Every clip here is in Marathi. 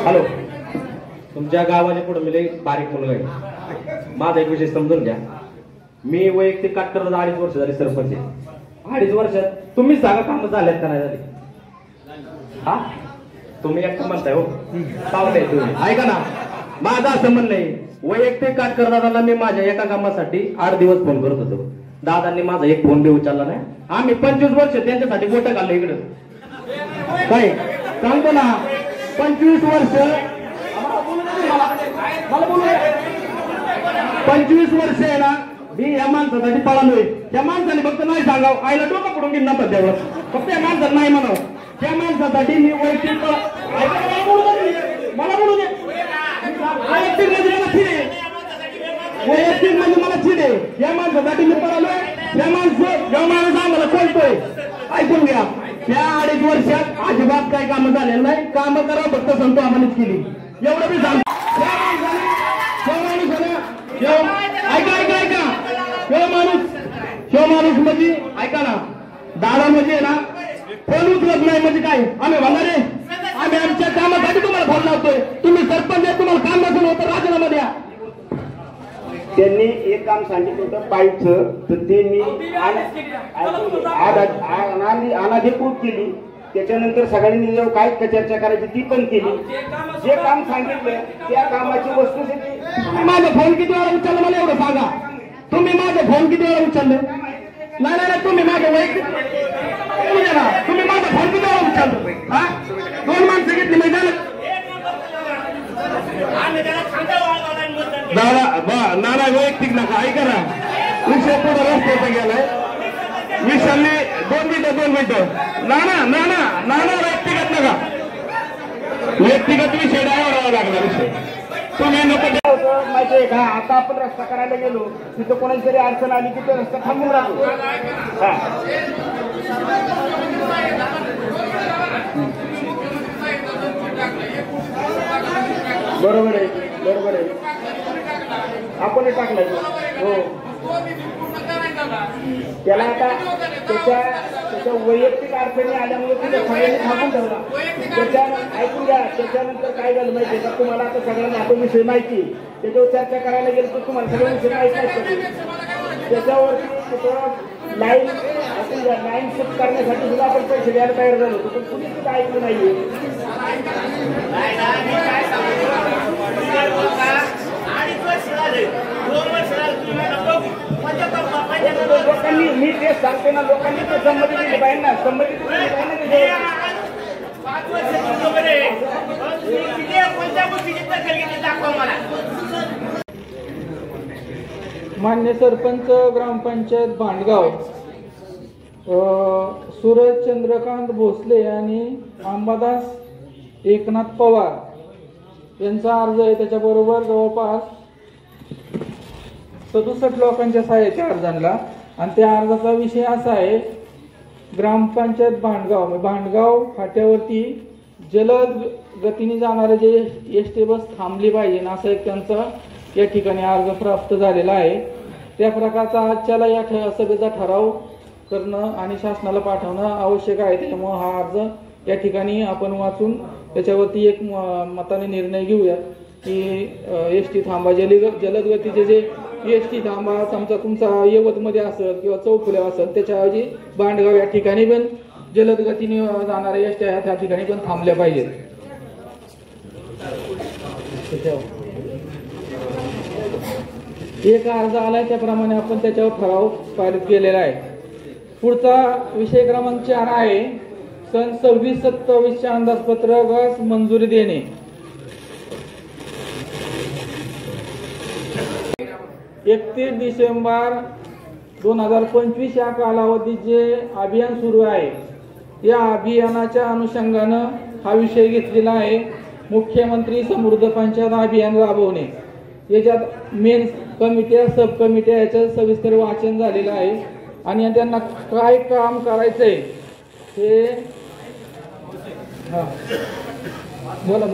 हॅलो, तुमच्या गावाच्या पुढे मी बारीक मुलगा आहे. माझा एक विषय समजून घ्या. मी वैयक्तिक काटकरला 2.5 वर्ष झाली सरपंच आहे. 2.5 वर्षात तुम्ही सांगा काम झालेत का नाही झाले? हा, तुम्ही एकटं म्हणताय हो, पावले तुम्ही. ऐका ना, माझं असं म्हणणं आहे, वैयक्तिक काटकर दादांना मी माझ्या एका कामासाठी 8 दिवस फोन करत होतो. दादांनी माझा एक फोन बी उचलला नाही. आम्ही 25 वर्ष त्यांच्यासाठी बोट घाललं इकडं. काय सांगतो ना, 25 वर्ष 25 वर्ष आहे ना, मी या माणसासाठी पळालोय. त्या माणसाने फक्त नाही सांगावं, आईला डोकं पडून घेऊन नव्हतं तेवढं. फक्त या माणसानं नाही म्हणावं. त्या माणसासाठी मी वैयक्तिक मला बोलू दे. वैयक्तिक म्हणजे मला चिडे, वैयक्तिक म्हणजे मला चिडे. या माणसासाठी मी पळालोय. त्या माणूस आम्हाला बोलतोय, ऐकून घ्या. त्या 2.5 वर्षात अजिबात काही कामं झालेलं नाही. कामं करा फक्त संतो आम्हालाच केली, एवढं मी सांगतो. ऐका माणूस म्हणजे ऐका ना, दादा म्हणजे ना फोन उचलत नाही म्हणजे काय? आम्ही म्हणणार आहे, आम्ही आमच्या कामासाठी तुम्हाला फोन लावतोय. तुम्ही सरपंच आहे, तुम्हाला काम नसेल होतं राजीनामा द्या. त्यांनी एक काम सांगितलं होतं पाईपचं, तर ते मी अनाधिकृत केली. त्याच्यानंतर सगळ्यांनी जेव्हा काय चर्चा करायची ती पण केली. जे काम सांगितलं त्या कामाची वस्तुस्थिती. तुम्ही माझा फोन किती वेळा उचलला मला एवढं सांगा. तुम्ही माझा फोन किती वेळा उचलले? नाही नाही, तुम्ही माझं वैयक्तिक तुम्ही माझा फोन किती वेळा उचललो? हा, 2 माणसं घेतली मी झालं. दादा नाना वैयक्तिक नका, ऐका ना, विषय पुढे रस्त्याचा गेलाय. विषयाने 2 मिनिटं नाना व्यक्तिगत नका, व्यक्तिगत विषय डायव्हर लागला विषय. तुम्ही नको माहितीये का, आता आपण रस्ता करायला गेलो तिथं कोणाची तरी अडचण आली की तो रस्ता थांबून राहतो. बरोबर आहे, बरोबर आहे, आपण टाकलं हो. त्याला आता त्याच्या वैयक्तिक अडचणी आल्यामुळे तिथे सगळ्यांनी थांबून ठेवला. ऐकून घ्या, त्याच्यानंतर काय झालं माहिती आहे का तुम्हाला? आता सगळ्यांना आपण विषय माहिती, त्याच्यावर चर्चा करायला गेलो तर तुम्हाला सगळे विषय माहिती नाही. त्याच्यावरती तिथं लाईन शिफ्ट करण्यासाठी सुद्धा आपण पैसे द्यायला तयार झालो होतो, पण कुणीच सुद्धा ऐकलं नाहीये. लोकांनी, मी तेच सांगते ना, लोकांनी ते संमती दिली पाहिजे ना, संमती दिली पाहिजे ना. मान्य सरपंच ग्रामपंचायत भांडगाव सूरज चंद्रकांत भोसले आणि अंबादास एकनाथ पवार यांचा अर्ज आहे. त्याच्याबरोबर जवळपास 67 लोकांच्या सहाय्याच्या अर्जांना. आणि त्या अर्जाचा विषय असा आहे, ग्रामपंचायत भांडगाव फाट्यावरती जलद गतीने जाणारे जे एसटी बस थांबली पाहिजे असं एक त्यांचा या ठिकाणी अर्ज प्राप्त झालेला आहे. त्या प्रकारचा आजच्याला या सभेचा ठराव करणं आणि शासनाला पाठवणं आवश्यक आहे. त्यामुळे हा अर्ज या ठिकाणी आपण वाचून त्याच्यावरती एक मताने निर्णय घेऊया की एसटी थांबा, जलद गतीचे जे एसटी थांबा समजा तुमचा यवतमध्ये असेल किंवा चौफुल्या असेल, त्याच्याऐवजी भांडगाव या ठिकाणी पण जलद गतीने जाणाऱ्या एसटी त्या ठिकाणी पण थांबल्या पाहिजेत. एक अर्ज आलाय त्याप्रमाणे आपण त्याच्यावर ठराव पारित केलेला आहे. पुढचा विषय क्रमांक 4 आहे, सन 26-27 अंदाजपत्रकास मंजुरी देणे. डिसेंबर 2025 या कालावधीत जे अभियान सुरू आहे, या अभियानाच्या अनुषंगानं हा विषय घेतलेला आहे, मुख्यमंत्री समृद्ध पंचायत अभियान राबवणे. याच्यात मेन कमिट्या, सब कमिट्या याचं सविस्तर वाचन झालेलं आहे आणि त्यांना काय काम करायचंय हे बोला.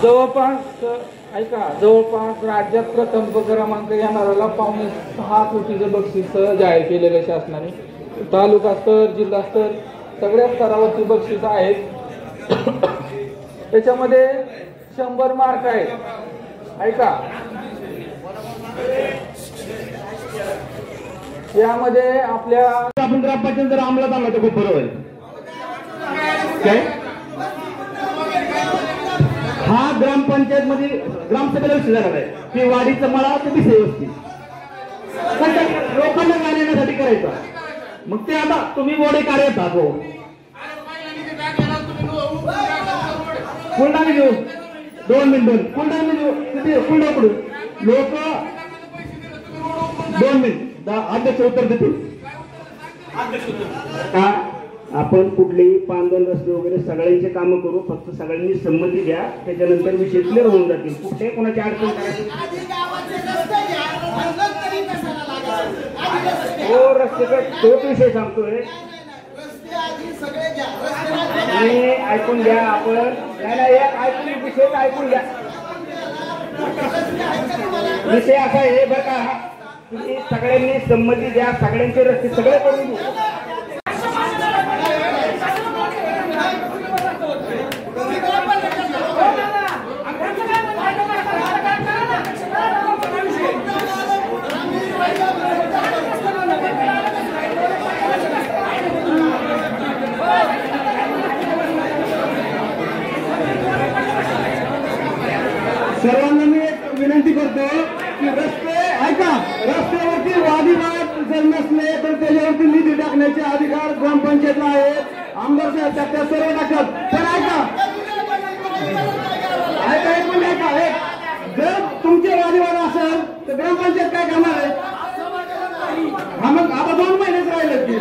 जवळपास ऐका, जवळपास राज्यात प्रथम क्रमांक येणाऱ्याला 5.6 कोटीचं बक्षीस जाहीर केलेलं शासनाने. तालुका स्तर, जिल्हा स्तर सगळ्या स्तरावरती बक्षीस आहेत. त्याच्यामध्ये 100 मार्क आहेत. ऐका, यामध्ये आपल्या आपण ग्रामपंचायत जर अंमलात आणला तर खूप बरं होईल. काय हा ग्रामपंचायत मध्ये ग्रामसभेला विषय झाला आहे की वाडीचं मला ते दिसे व्यवस्थित लोकांना जाण्यासाठी करायचा. मग ते आता तुम्ही मोठे कार्य हो फुलडाणी देऊ 2 मिनिट फुलडाणी देऊ किती फुलडाकडून लोक 2 मिनिट अध्यक्ष उत्तर देतील का. आपण कुठलेही पांदन रस्ते वगैरे सगळ्यांचे कामं करू, फक्त सगळ्यांनी संमती द्या, त्याच्यानंतर विषय क्लिअर होऊन जातील. कुठे कोणाची अडचण करायची हो रस्ते तोच विषय सांगतोय. ऐकून घ्या आपण नाही ऐकून विषय ऐकून घ्या. विषय असा आहे बरं का, तुम्ही सगळ्यांनी संमती द्या, सगळ्यांचे रस्ते सगळे करून देऊ. सर्वांना मी एक विनंती करतो की रस्ते ऐका, रस्त्यावरती वादविवाद जर नसले तर त्याच्यावरती निधी टाकण्याचे अधिकार ग्रामपंचायतला आहेत. आमदार साहेब टाकतात, सर्व टाकतात. तर ऐका एक म्हणजे ऐका, जर तुमचे वादविवाद असेल तर ग्रामपंचायत काय करणार आहे. हा मग आता 2 महिनेच राहिले की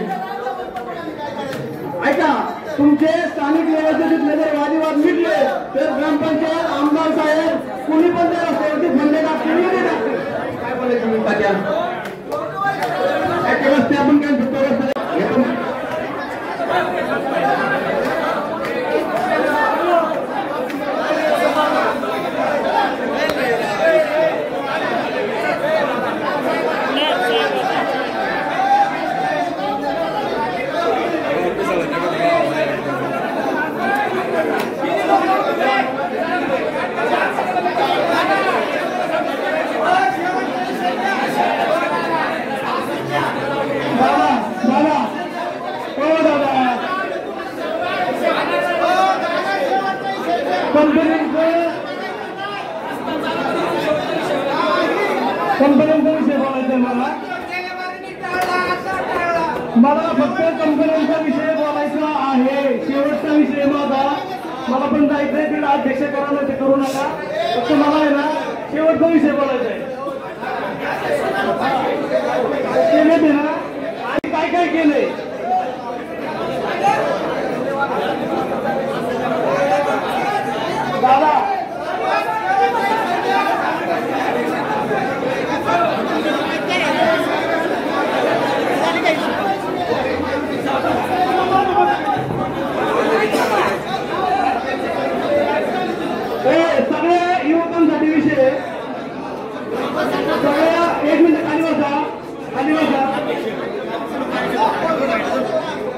ऐका, तुमचे स्थानिक लेवलचे जिथले जर वादविवाद मिटले तर ग्रामपंचायत आमदार साहेब कुणी पण त्या रस्त्यावरती फंडे टाकतील काय बोलायचं मी तात्या रस्ते आपण काय रस्ते कंपन्यांचा विषय बोलायचा मला फक्त कंपन्यांचा विषय बोलायचा आहे. शेवटचा विषय मला पण जायचंय तिला अध्यक्ष करा ते करू नका, फक्त मला आहे ना शेवटचा विषय बोलायचा आहे. केले ना आणि काय काय केलंय दादा. सगळ्या युवकांसाठी विषय सगळ्या 1 मिनिट खाली बसा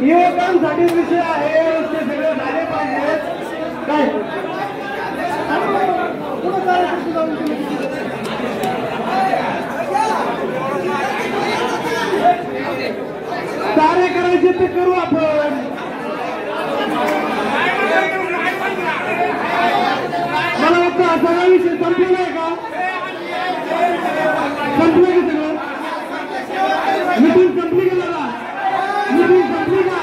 युवकांसाठी विषय आहे. रस्ते सगळे झाले पाहिजेत काय कार्य करायचे ते करू आपण. मला वाटतं हा सगळा विषय संपलेला आहे का. संपलं की सगळं मीटिंग संपली गेला का. मीटिंग संपली का.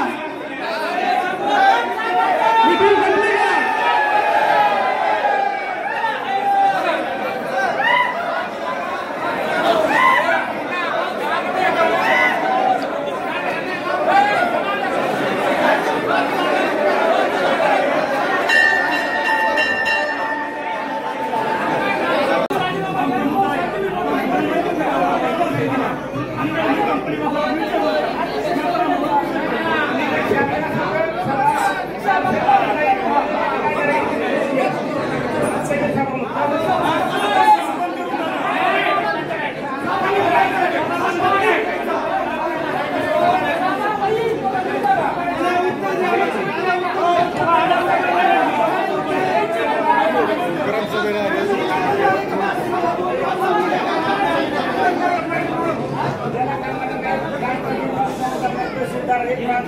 मीटिंग संपली का.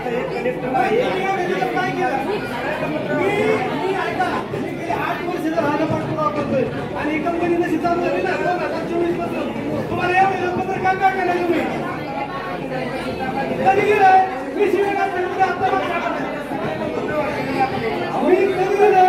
आता हे कलेक्टर आहे काय केलं मी ऐका मी गेली 8 वर्ष राहणं पाठपुरावा करतोय आणि कंपनी नशी चालू झाली ना 2024 पासून तुम्हाला या वेळेला काम काय केलं तुम्ही कधी गेलं मी शिवेगाव पेठमध्ये आता मी कधी गेलं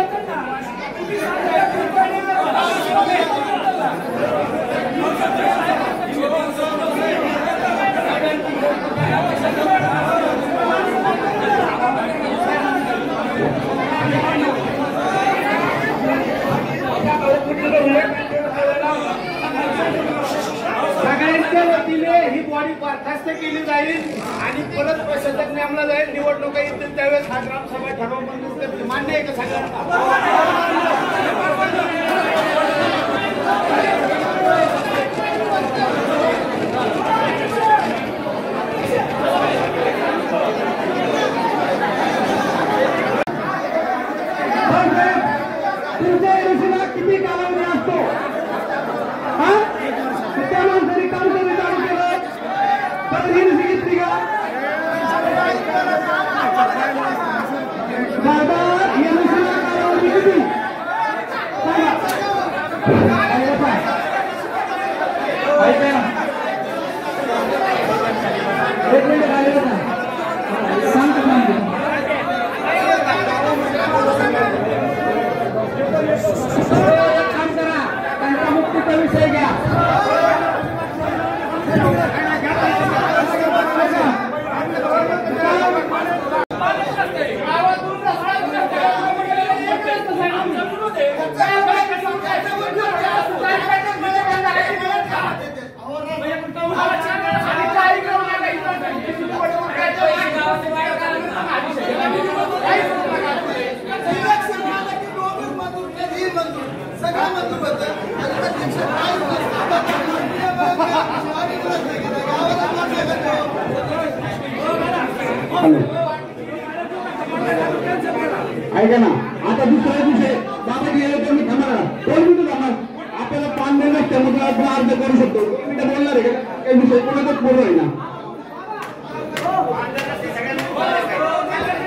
सगळ्यांच्या वतीने ही बॉडी बरखास्त केली जाईल आणि परत प्रशासक नेमला जाईल निवडणुका येतील त्यावेळेस हा ग्रामसभा ठरवून मान्य आहे का सगळ्यांना तुमच्या योजना किती कालावधी असतो त्या माणसाने काम करून चालू केलं तर ही घेतली का दादा या योजना कालावधी किती एक मिनिट काम करा त्यांचा मुक्तीचा विषय घ्या ऐका ना आता दुसऱ्या दिवशी बाबा गेले तर मी थांबणार 2 मिनिटं थांबणार आपल्याला 5 मिनिट त्यामध्ये आपण अर्ज करू शकतो 2 मिनिटं बोलणार आहे का काही विषय कोणाचाच पूर्ण आहे ना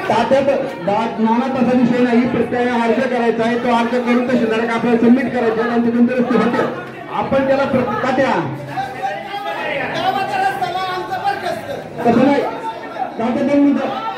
तात्यात नाना तसा विषय नाही प्रत्येकाने अर्ज करायचा आहे तो अर्ज करून तहसीलदाराला आपल्याला सबमिट करायचा आणि नंतर ते होते आपण त्याला तात्या तसं नाही तात्या 2 मिनिटं